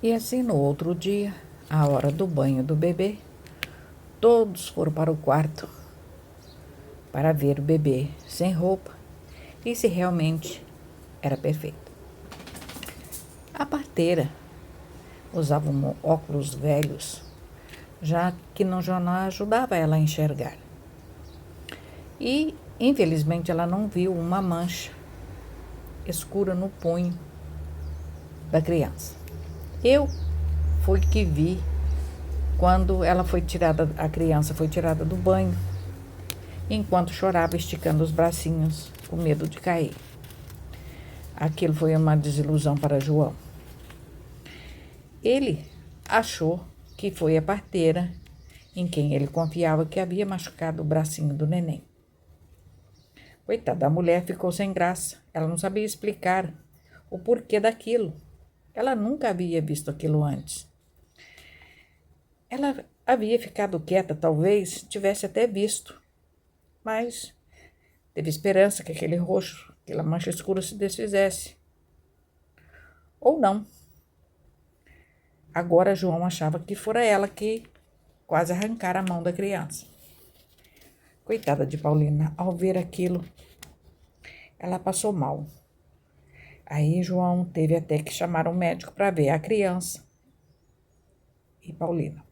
E assim, no outro dia, à hora do banho do bebê, todos foram para o quarto para ver o bebê sem roupa e se realmente era perfeito. A parteira usava óculos velhos, já que no jornal ajudava ela a enxergar. E, infelizmente, ela não viu uma mancha escura no punho da criança. Eu fui que vi quando a criança foi tirada do banho, enquanto chorava esticando os bracinhos, com medo de cair. Aquilo foi uma desilusão para João. Ele achou que foi a parteira em quem ele confiava que havia machucado o bracinho do neném. Coitada, a mulher ficou sem graça. Ela não sabia explicar o porquê daquilo. Ela nunca havia visto aquilo antes. Ela havia ficado quieta, talvez tivesse até visto, mas teve esperança que aquele roxo, aquela mancha escura se desfizesse. Ou não. Agora João achava que fora ela que quase arrancara a mão da criança. Coitada de Paulina, ao ver aquilo, ela passou mal. Aí João teve até que chamar um médico para ver a criança e Paulina.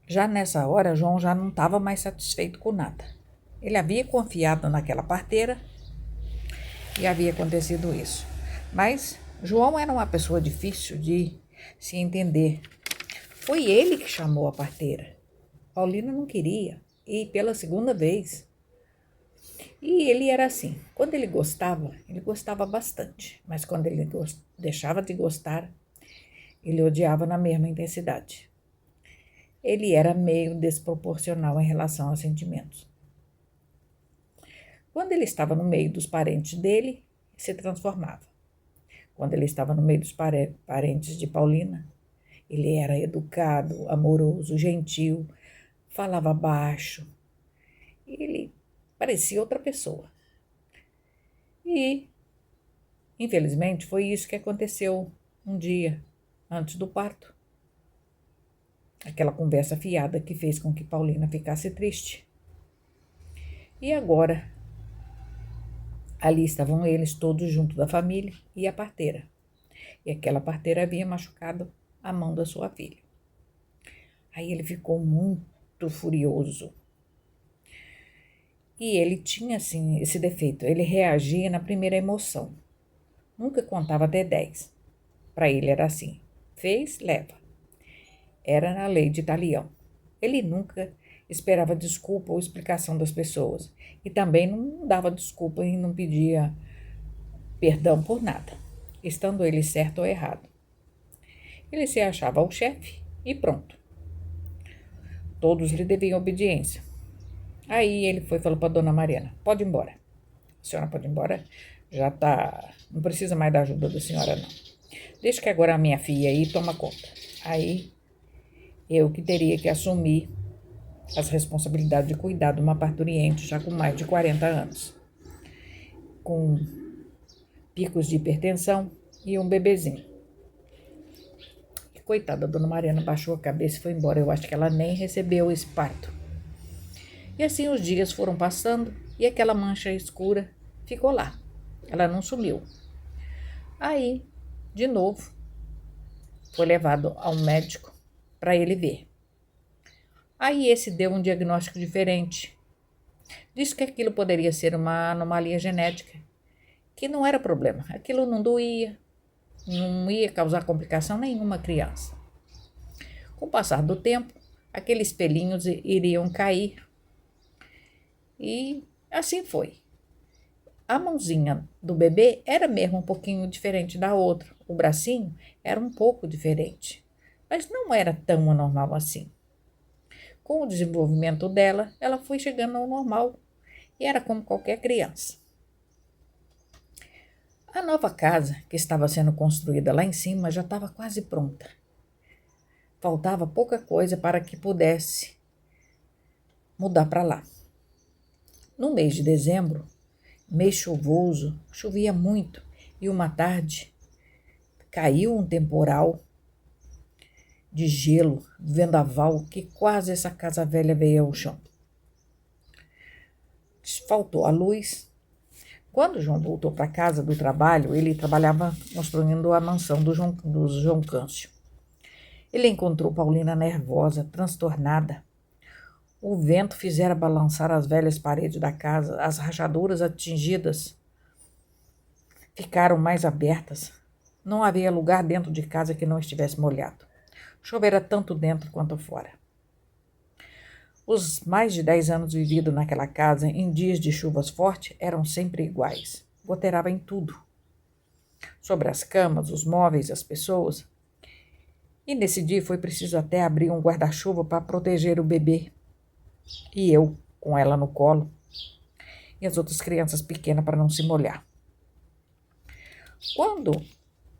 Já nessa hora, João já não estava mais satisfeito com nada. Ele havia confiado naquela parteira e havia acontecido isso. Mas João era uma pessoa difícil de se entender. Foi ele que chamou a parteira. Paulina não queria, e pela segunda vez. E ele era assim, quando ele gostava bastante, mas quando ele deixava de gostar, ele odiava na mesma intensidade. Ele era meio desproporcional em relação aos sentimentos. Quando ele estava no meio dos parentes dele, se transformava. Quando ele estava no meio dos parentes de Paulina, ele era educado, amoroso, gentil, falava baixo. Ele parecia outra pessoa. E, infelizmente, foi isso que aconteceu um dia antes do parto. Aquela conversa fiada que fez com que Paulina ficasse triste. E agora, ali estavam eles todos junto da família e a parteira. E aquela parteira havia machucado a mão da sua filha. Aí ele ficou muito furioso. E ele tinha, assim, esse defeito. Ele reagia na primeira emoção. Nunca contava até 10. Para ele era assim. Fez, leva. Era na lei de Talião. Ele nunca esperava desculpa ou explicação das pessoas. E também não dava desculpa e não pedia perdão por nada, estando ele certo ou errado. Ele se achava o chefe e pronto. Todos lhe deviam obediência. Aí ele foi e falou para Dona Mariana, pode ir embora. A senhora pode ir embora, já tá, não precisa mais da ajuda da senhora não. Deixa que agora a minha filha aí toma conta. Aí eu que teria que assumir as responsabilidades de cuidar de uma parturiente já com mais de 40 anos, com picos de hipertensão e um bebezinho. E coitada, a Dona Mariana baixou a cabeça e foi embora. Eu acho que ela nem recebeu esse parto. E assim os dias foram passando e aquela mancha escura ficou lá. Ela não sumiu. Aí, de novo, foi levado ao médico para ele ver. Aí esse deu um diagnóstico diferente. Disse que aquilo poderia ser uma anomalia genética, que não era problema. Aquilo não doía, não ia causar complicação nenhuma à criança. Com o passar do tempo, aqueles pelinhos iriam cair. E assim foi. A mãozinha do bebê era mesmo um pouquinho diferente da outra. O bracinho era um pouco diferente, mas não era tão anormal assim. Com o desenvolvimento dela, ela foi chegando ao normal e era como qualquer criança. A nova casa que estava sendo construída lá em cima já estava quase pronta. Faltava pouca coisa para que pudesse mudar para lá. No mês de dezembro, mês chuvoso, chovia muito e uma tarde caiu um temporal de gelo, vendaval, que quase essa casa velha veio ao chão. Faltou a luz. Quando João voltou para casa do trabalho, ele trabalhava construindo a mansão do João Câncio. Ele encontrou Paulina nervosa, transtornada. O vento fizera balançar as velhas paredes da casa, as rachaduras atingidas ficaram mais abertas. Não havia lugar dentro de casa que não estivesse molhado. Chovera tanto dentro quanto fora. Os mais de 10 anos vividos naquela casa, em dias de chuvas fortes, eram sempre iguais. Goteirava em tudo. Sobre as camas, os móveis, as pessoas. E nesse dia foi preciso até abrir um guarda-chuva para proteger o bebê. E eu, com ela no colo. E as outras crianças pequenas para não se molhar.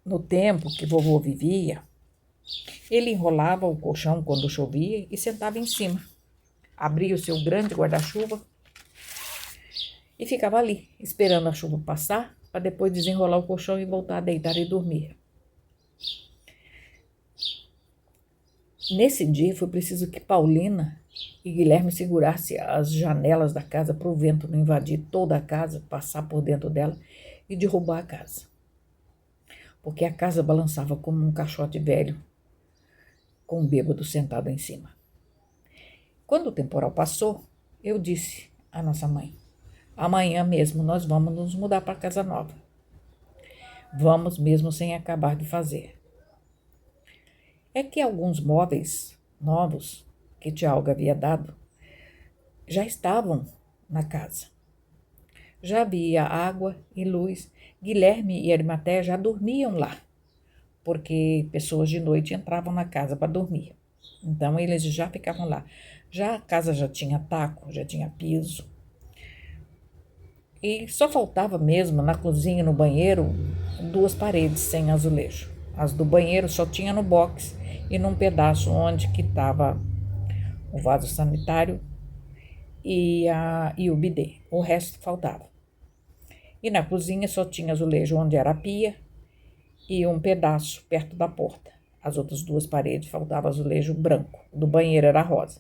No tempo que vovô vivia, ele enrolava o colchão quando chovia e sentava em cima. Abria o seu grande guarda-chuva e ficava ali, esperando a chuva passar, para depois desenrolar o colchão e voltar a deitar e dormir. Nesse dia foi preciso que Paulina e Guilherme segurassem as janelas da casa para o vento não invadir toda a casa, passar por dentro dela e derrubar a casa. Porque a casa balançava como um caixote velho, com um bêbado sentado em cima. Quando o temporal passou, eu disse à nossa mãe: amanhã mesmo nós vamos nos mudar para casa nova. Vamos mesmo sem acabar de fazer. É que alguns móveis novos que tia Olga havia dado já estavam na casa. Já havia água e luz. Guilherme e Arimateia já dormiam lá, porque pessoas de noite entravam na casa para dormir. Então eles já ficavam lá. Já a casa já tinha taco, já tinha piso. E só faltava mesmo na cozinha e no banheiro 2 paredes sem azulejo. As do banheiro só tinha no box e num pedaço onde que estava o vaso sanitário e o bidê. O resto faltava. E na cozinha só tinha azulejo onde era a pia e um pedaço perto da porta. As outras 2 paredes faltava azulejo branco. Do banheiro era rosa.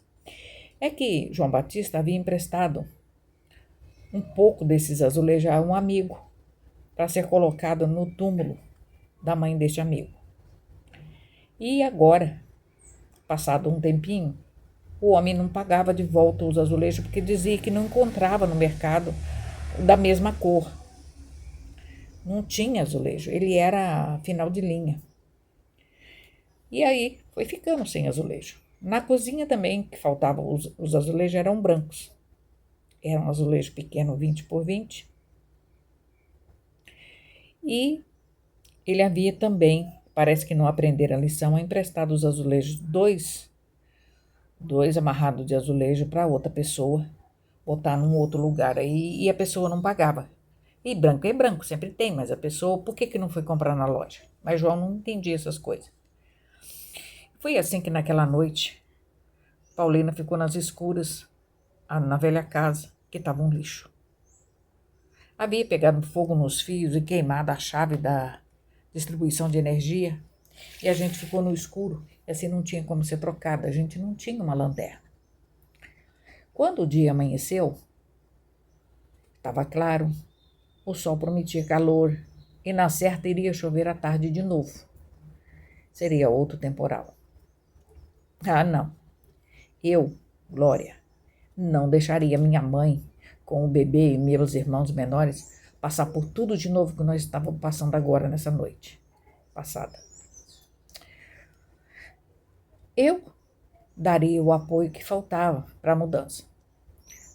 É que João Batista havia emprestado um pouco desses azulejos a um amigo para ser colocado no túmulo da mãe deste amigo. E agora, passado um tempinho, o homem não pagava de volta os azulejos porque dizia que não encontrava no mercado da mesma cor. Não tinha azulejo, ele era final de linha. E aí foi ficando sem azulejo. Na cozinha também, que faltavam os azulejos, eram brancos. Era um azulejo pequeno, 20 por 20. E ele havia também, parece que não aprenderam a lição, emprestado os azulejos, dois amarrados de azulejo para outra pessoa, botar num outro lugar aí, e a pessoa não pagava. E branco é branco, sempre tem, mas a pessoa, por que não foi comprar na loja? Mas João não entendia essas coisas. Foi assim que naquela noite, Paulina ficou nas escuras, na velha casa, que estava um lixo. Havia pegado fogo nos fios e queimado a chave da distribuição de energia, e a gente ficou no escuro, e assim não tinha como ser trocada, a gente não tinha uma lanterna. Quando o dia amanheceu, estava claro, o sol prometia calor, e na certa iria chover à tarde de novo. Seria outro temporal. Ah, não. Eu, Glória, não deixaria minha mãe, com o bebê e meus irmãos menores, passar por tudo de novo que nós estávamos passando agora nessa noite passada. Eu daria o apoio que faltava para a mudança.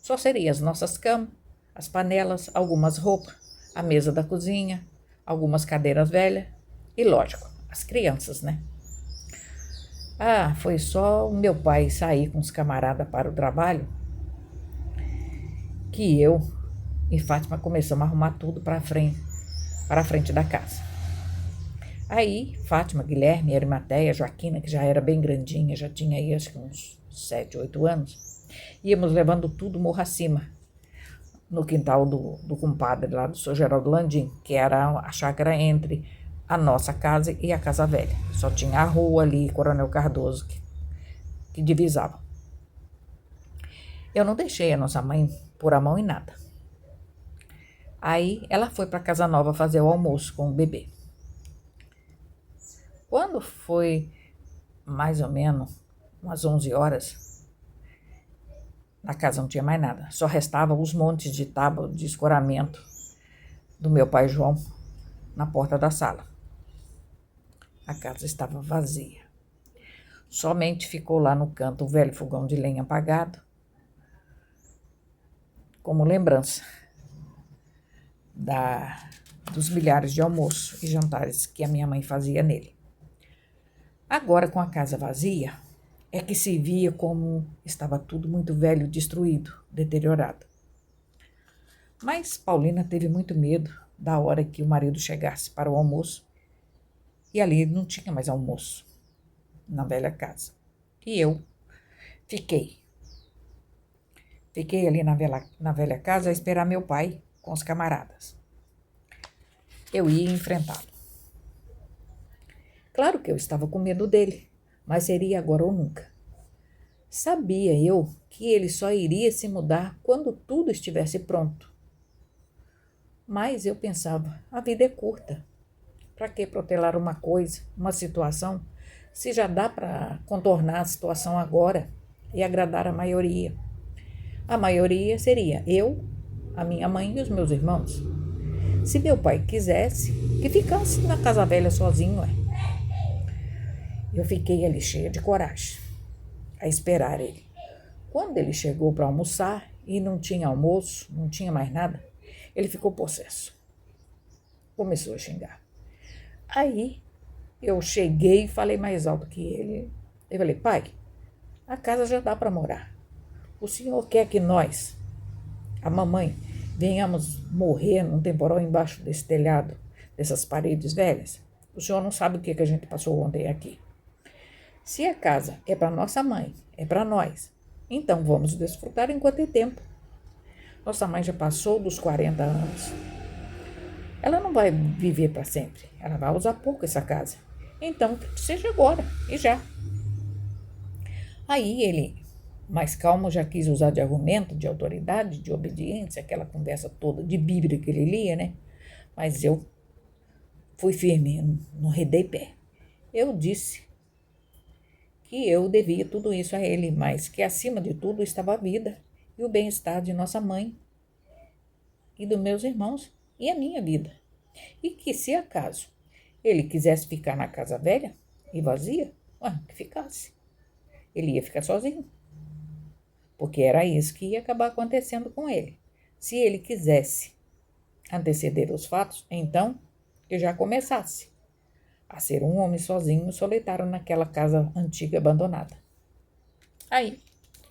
Só seriam as nossas camas, as panelas, algumas roupas, a mesa da cozinha, algumas cadeiras velhas e, lógico, as crianças, né? Ah, foi só o meu pai sair com os camaradas para o trabalho que eu e Fátima começamos a arrumar tudo para a frente da casa. Aí, Fátima, Guilherme, Arimateia, Joaquina, que já era bem grandinha, já tinha aí acho que uns 7, 8 anos, íamos levando tudo morro acima, no quintal do compadre lá do Sr. Geraldo Landim, que era a chácara entre a nossa casa e a casa velha. Só tinha a rua ali, Coronel Cardoso, que divisava. Eu não deixei a nossa mãe pôr a mão em nada. Aí ela foi para a casa nova fazer o almoço com o bebê. Quando foi mais ou menos umas 11 horas, na casa não tinha mais nada. Só restavam os montes de tábua de escoramento do meu pai João na porta da sala. A casa estava vazia. Somente ficou lá no canto o velho fogão de lenha apagado, como lembrança dos milhares de almoços e jantares que a minha mãe fazia nele. Agora, com a casa vazia, é que se via como estava tudo muito velho, destruído, deteriorado. Mas Paulina teve muito medo da hora que o marido chegasse para o almoço, e ali não tinha mais almoço na velha casa. E eu fiquei ali na velha casa a esperar meu pai com os camaradas. Eu ia enfrentá-lo. Claro que eu estava com medo dele, mas seria agora ou nunca. Sabia eu que ele só iria se mudar quando tudo estivesse pronto. Mas eu pensava, a vida é curta. Para que protelar uma coisa, uma situação, se já dá para contornar a situação agora e agradar a maioria? A maioria seria eu, a minha mãe e os meus irmãos. Se meu pai quisesse, que ficasse na casa velha sozinho, Eu fiquei ali cheia de coragem, a esperar ele. Quando ele chegou para almoçar e não tinha almoço, não tinha mais nada, ele ficou possesso. Começou a xingar. Aí eu cheguei e falei mais alto que ele. Eu falei, pai, a casa já dá para morar. O senhor quer que nós, a mamãe, venhamos morrer num temporal embaixo desse telhado, dessas paredes velhas? O senhor não sabe o que a gente passou ontem aqui. Se a casa é para nossa mãe, é para nós, então vamos desfrutar enquanto é tempo. Nossa mãe já passou dos 40 anos. Ela não vai viver para sempre. Ela vai usar pouco essa casa. Então, que seja agora e já. Aí ele, mais calmo, já quis usar de argumento, de autoridade, de obediência, aquela conversa toda de Bíblia que ele lia, né? Mas eu fui firme, não redei pé. Eu disse que eu devia tudo isso a ele, mas que acima de tudo estava a vida e o bem-estar de nossa mãe e dos meus irmãos e a minha vida. E que se acaso ele quisesse ficar na casa velha e vazia, que ficasse. Ele ia ficar sozinho, porque era isso que ia acabar acontecendo com ele. Se ele quisesse anteceder os fatos, então que já começasse a ser um homem sozinho, solitário naquela casa antiga abandonada. Aí,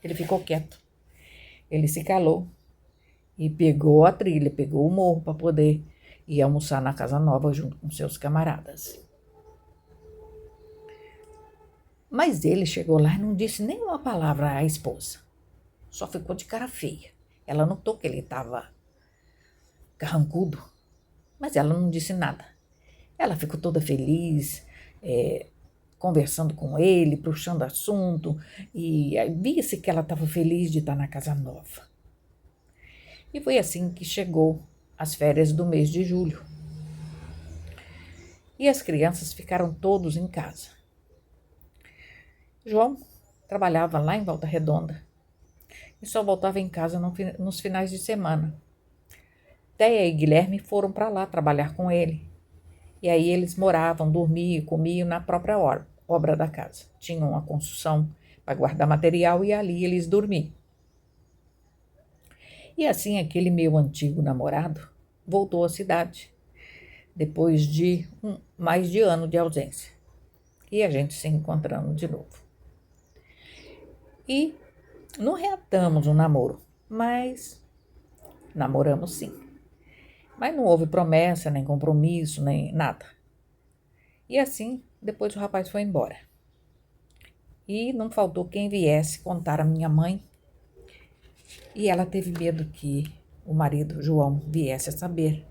ele ficou quieto. Ele se calou e pegou a trilha, pegou o morro para poder ir almoçar na casa nova junto com seus camaradas. Mas ele chegou lá e não disse nem uma palavra à esposa. Só ficou de cara feia. Ela notou que ele estava carrancudo, mas ela não disse nada. Ela ficou toda feliz, conversando com ele, puxando assunto, e via-se que ela estava feliz de estar na casa nova. E foi assim que chegou as férias do mês de julho. E as crianças ficaram todos em casa. João trabalhava lá em Volta Redonda e só voltava em casa nos finais de semana. Téia e Guilherme foram para lá trabalhar com ele. E aí eles moravam, dormiam e comiam na própria obra da casa. Tinham uma construção para guardar material e ali eles dormiam. E assim aquele meu antigo namorado voltou à cidade, depois de mais de ano de ausência. E a gente se encontrando de novo. E não reatamos o namoro, mas namoramos sim. Mas não houve promessa, nem compromisso, nem nada. E assim, depois o rapaz foi embora. E não faltou quem viesse contar à minha mãe. E ela teve medo que o marido, João, viesse a saber.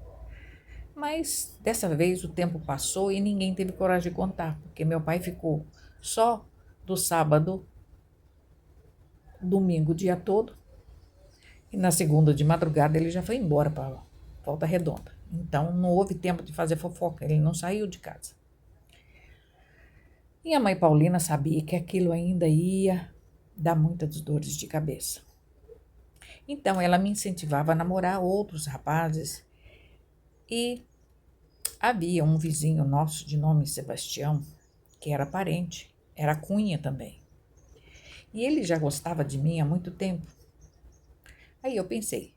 Mas dessa vez o tempo passou e ninguém teve coragem de contar, porque meu pai ficou só do sábado, domingo, o dia todo, e na segunda de madrugada ele já foi embora para Volta Redonda. Então não houve tempo de fazer fofoca, ele não saiu de casa. E a mãe Paulina sabia que aquilo ainda ia dar muitas dores de cabeça. Então ela me incentivava a namorar outros rapazes e havia um vizinho nosso de nome Sebastião, que era parente, era cunha também. E ele já gostava de mim há muito tempo. Aí eu pensei,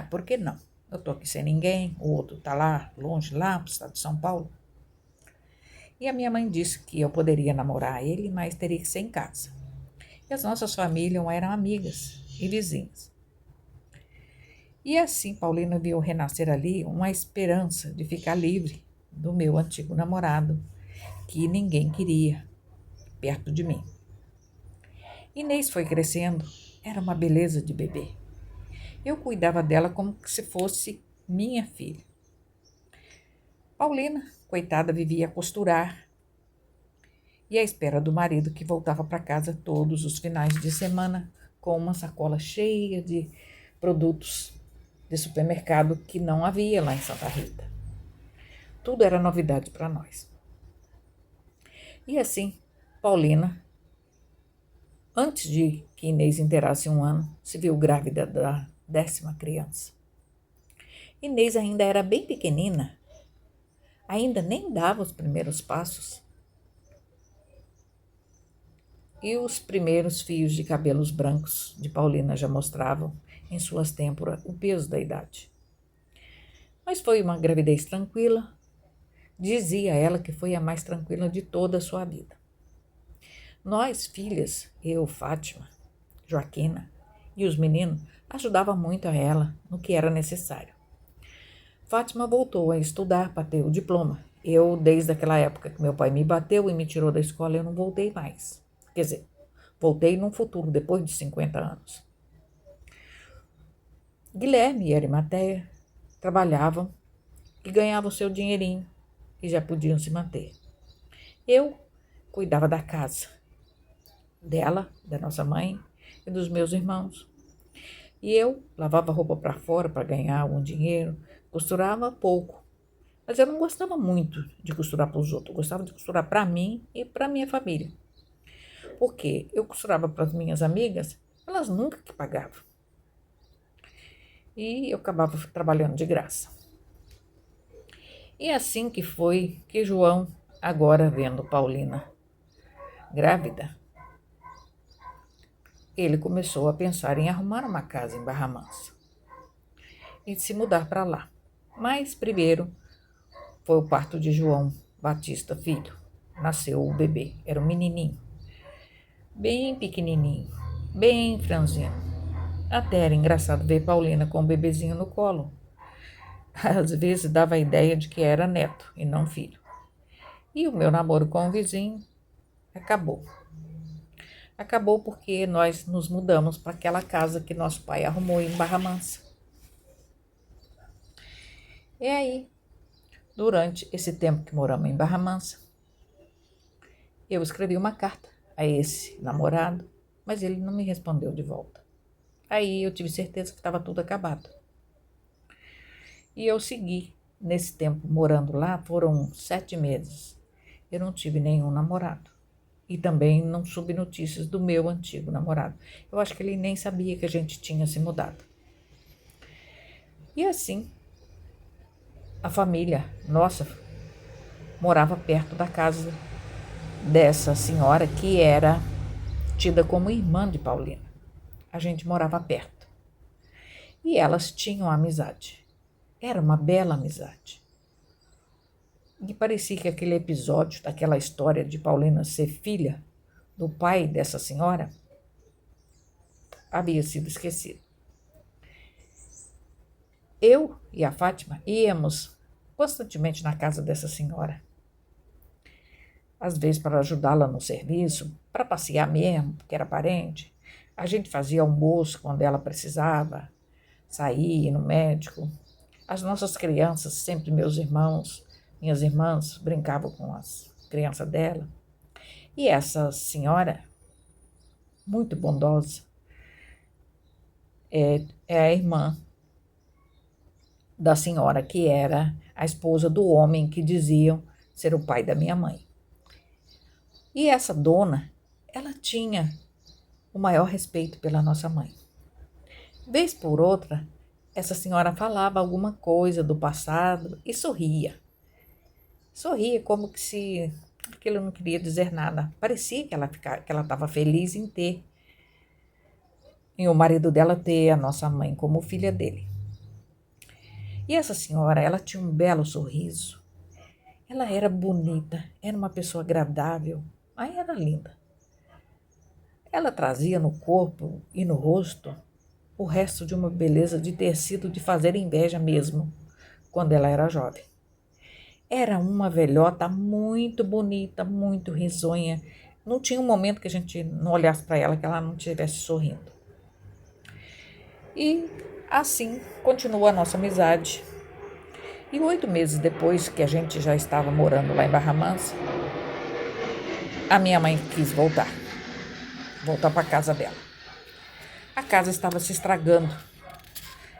por que não? Eu tô aqui sem ninguém, o outro tá lá, longe, lá pro estado de São Paulo. E a minha mãe disse que eu poderia namorar ele, mas teria que ser em casa. E as nossas famílias eram amigas e vizinhas. E assim Paulina viu renascer ali uma esperança de ficar livre do meu antigo namorado, que ninguém queria perto de mim. Inês foi crescendo, era uma beleza de bebê. Eu cuidava dela como se fosse minha filha. Paulina, coitada, vivia a costurar e à espera do marido que voltava para casa todos os finais de semana com uma sacola cheia de produtos de supermercado que não havia lá em Santa Rita. Tudo era novidade para nós. E assim, Paulina, antes de que Inês inteirasse 1 ano, se viu grávida da 10ª criança. Inês ainda era bem pequenina, ainda nem dava os primeiros passos. E os primeiros fios de cabelos brancos de Paulina já mostravam em suas têmporas o peso da idade. Mas foi uma gravidez tranquila. Dizia ela que foi a mais tranquila de toda a sua vida. Nós, filhas, eu, Fátima, Joaquina e os meninos, ajudava muito a ela no que era necessário. Fátima voltou a estudar para ter o diploma. Eu, desde aquela época que meu pai me bateu e me tirou da escola, eu não voltei mais. Quer dizer, voltei num futuro, depois de 50 anos. Guilherme e Arimateia trabalhavam e ganhavam seu dinheirinho e já podiam se manter. Eu cuidava da casa, dela, da nossa mãe e dos meus irmãos. E eu lavava roupa para fora para ganhar algum dinheiro, costurava pouco. Mas eu não gostava muito de costurar para os outros, eu gostava de costurar para mim e para minha família. Porque eu costurava para as minhas amigas, elas nunca que pagavam. E eu acabava trabalhando de graça. E assim que foi que João, agora vendo Paulina grávida, ele começou a pensar em arrumar uma casa em Barra Mansa e se mudar para lá. Mas primeiro foi o parto de João Batista Filho. Nasceu o bebê, era um menininho, bem pequenininho, bem franzino. Até era engraçado ver Paulina com o bebezinho no colo. Às vezes dava a ideia de que era neto e não filho. E o meu namoro com o vizinho acabou. Acabou porque nós nos mudamos para aquela casa que nosso pai arrumou em Barra Mansa. E aí, durante esse tempo que moramos em Barra Mansa, eu escrevi uma carta a esse namorado, mas ele não me respondeu de volta. Aí eu tive certeza que estava tudo acabado. E eu segui. Nesse tempo morando lá, foram 7 meses. Eu não tive nenhum namorado. E também não soube notícias do meu antigo namorado. Eu acho que ele nem sabia que a gente tinha se mudado. E assim, a família nossa morava perto da casa dessa senhora que era tida como irmã de Paulina. A gente morava perto. E elas tinham amizade. Era uma bela amizade. E parecia que aquele episódio daquela história de Paulina ser filha do pai dessa senhora havia sido esquecido. Eu e a Fátima íamos constantemente na casa dessa senhora. Às vezes para ajudá-la no serviço, para passear mesmo, porque era parente. A gente fazia almoço quando ela precisava sair, ir no médico. As nossas crianças, sempre minhas irmãs, brincavam com as crianças dela. E essa senhora, muito bondosa, é a irmã da senhora, que era a esposa do homem que diziam ser o pai da minha mãe. E essa dona, ela tinha o maior respeito pela nossa mãe. Vez por outra, essa senhora falava alguma coisa do passado e sorria. Sorria como que se aquilo não queria dizer nada. Parecia que ela estava feliz em o marido dela ter a nossa mãe como filha dele. E essa senhora, ela tinha um belo sorriso. Ela era bonita, era uma pessoa agradável, aí era linda. Ela trazia no corpo e no rosto o resto de uma beleza de tecido de fazer inveja mesmo, quando ela era jovem. Era uma velhota muito bonita, muito risonha. Não tinha um momento que a gente não olhasse para ela que ela não estivesse sorrindo. E assim continua a nossa amizade. E 8 meses depois que a gente já estava morando lá em Barra Mansa, a minha mãe quis voltar para a casa dela. A casa estava se estragando.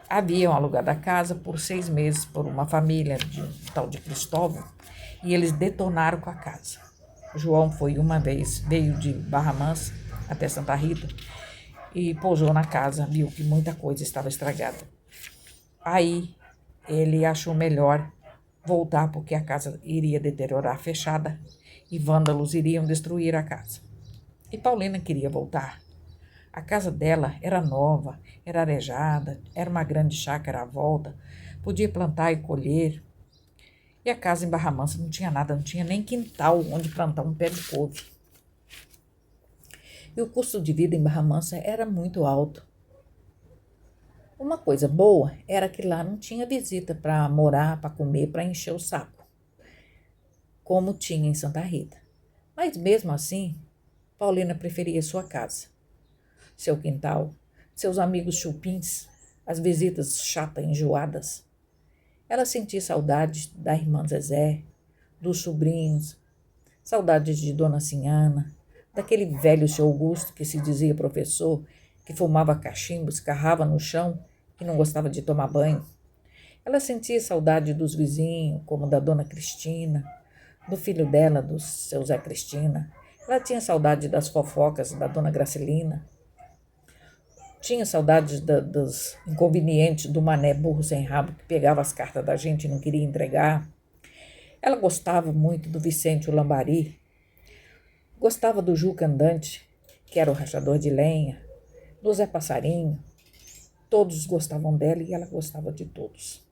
Haviam alugado a casa por 6 meses por uma família de um tal de Cristóvão e eles detonaram com a casa. João foi uma vez, veio de Barra Mansa até Santa Rita e pousou na casa, viu que muita coisa estava estragada. Aí ele achou melhor voltar porque a casa iria deteriorar fechada e vândalos iriam destruir a casa. E Paulina queria voltar. A casa dela era nova, era arejada, era uma grande chácara à volta, podia plantar e colher. E a casa em Barra Mansa não tinha nada, não tinha nem quintal onde plantar um pé de couve. E o custo de vida em Barra Mansa era muito alto. Uma coisa boa era que lá não tinha visita para morar, para comer, para encher o saco, como tinha em Santa Rita. Mas mesmo assim, Paulina preferia sua casa, seu quintal, seus amigos chupins, as visitas chatas enjoadas. Ela sentia saudades da irmã Zezé, dos sobrinhos, saudades de Dona Sinhana, daquele velho seu Augusto que se dizia professor, que fumava cachimbo, escarrava no chão e não gostava de tomar banho. Ela sentia saudade dos vizinhos, como da Dona Cristina, do filho dela, do seu Zé Cristina. Ela tinha saudade das fofocas da Dona Gracilina. Tinha saudades dos inconvenientes do mané burro sem rabo que pegava as cartas da gente e não queria entregar. Ela gostava muito do Vicente o Lambari. Gostava do Juca Andante, que era o rachador de lenha, do Zé Passarinho. Todos gostavam dela e ela gostava de todos.